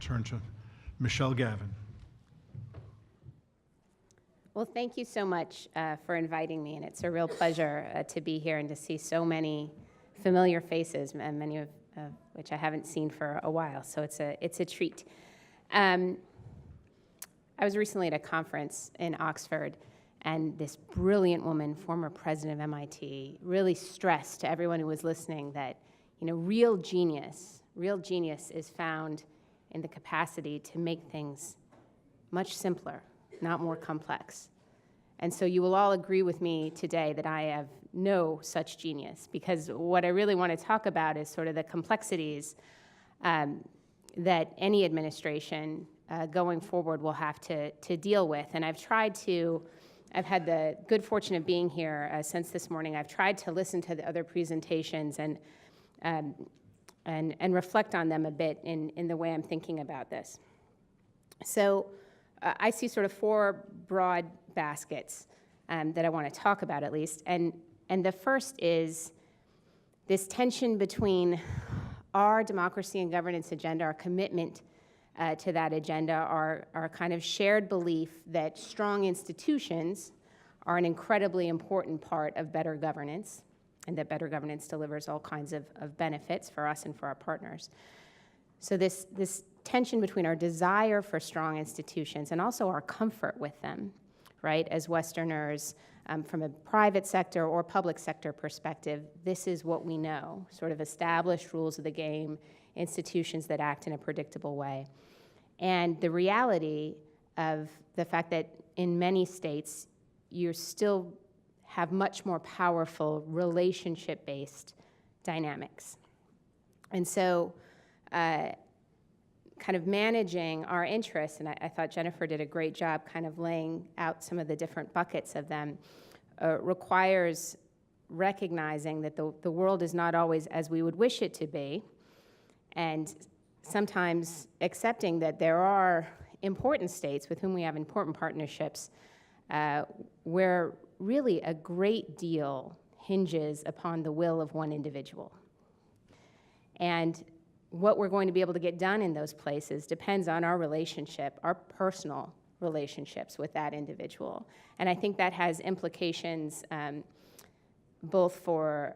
turn to Michelle Gavin. Well, thank you so much for inviting me, and it's a real pleasure to be here and to see so many familiar faces, and many of which I haven't seen for a while, so it's a treat. I was recently at a conference in Oxford, and this brilliant woman, former president of MIT, really stressed to everyone who was listening that, real genius is found in the capacity to make things much simpler, not more complex. And so you will all agree with me today that I have no such genius, because what I really want to talk about is sort of the complexities that any administration going forward will have to deal with. And I've had the good fortune of being here since this morning. I've tried to listen to the other presentations and reflect on them a bit in the way I'm thinking about this. So I see sort of four broad baskets that I want to talk about, at least. And the first is this tension between our democracy and governance agenda, our commitment to that agenda, our kind of shared belief that strong institutions are an incredibly important part of better governance, and that better governance delivers all kinds of benefits for us and for our partners. So this tension between our desire for strong institutions and also our comfort with them, right? As Westerners, from a private sector or public sector perspective, this is what we know, sort of established rules of the game, institutions that act in a predictable way. And the reality of the fact that in many states, you still have much more powerful relationship-based dynamics. And so kind of managing our interests, and I thought Jennifer did a great job kind of laying out some of the different buckets of them, requires recognizing that the world is not always as we would wish it to be, and sometimes accepting that there are important states with whom we have important partnerships where really a great deal hinges upon the will of one individual. And what we're going to be able to get done in those places depends on our relationship, our personal relationships with that individual. And I think that has implications both for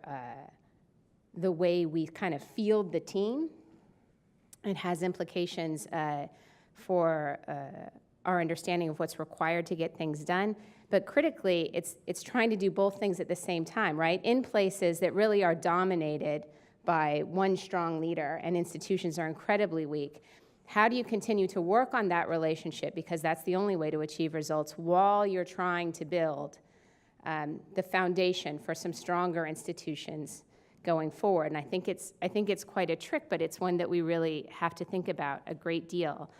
the way we kind of field the team. It has implications for our understanding of what's required to get things done. But critically, it's trying to do both things at the same time, right? In places that really are dominated by one strong leader and institutions are incredibly weak, how do you continue to work on that relationship, because that's the only way to achieve results, while you're trying to build the foundation for some stronger institutions going forward? And I think it's quite a trick, but it's one that we really have to think about a great deal,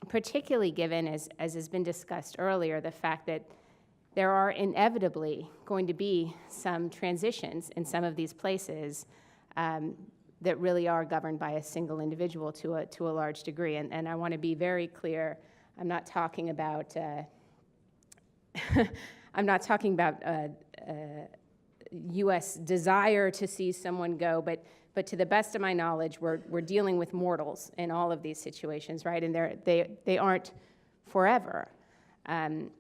particularly given, as has been discussed earlier, the fact that there are inevitably going to be some transitions in some of these places that really are governed by a single individual to a large degree. And I want to be very clear. I'm not talking about U.S. desire to see someone go, but to the best of my knowledge, we're dealing with mortals in all of these situations, right? And they aren't forever. And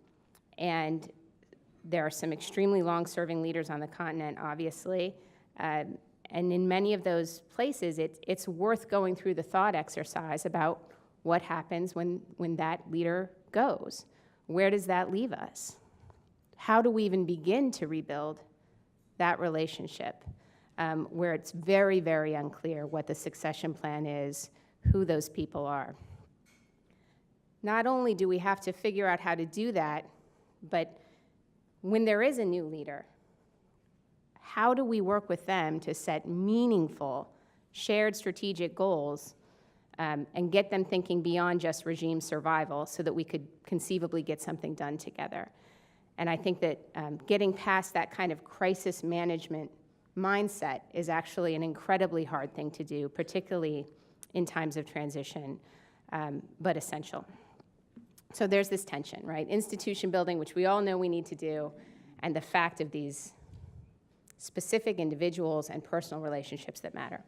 there are some extremely long-serving leaders on the continent, obviously. And in many of those places, it's worth going through the thought exercise about what happens when that leader goes. Where does that leave us? How do we even begin to rebuild that relationship where it's very, very unclear what the succession plan is, who those people are? Not only do we have to figure out how to do that, but when there is a new leader, how do we work with them to set meaningful, shared strategic goals and get them thinking beyond just regime survival so that we could conceivably get something done together? And I think that getting past that kind of crisis management mindset is actually an incredibly hard thing to do, particularly in times of transition, but essential. So there's this tension, right? Institution building, which we all know we need to do, and the fact of these specific individuals and personal relationships that matter.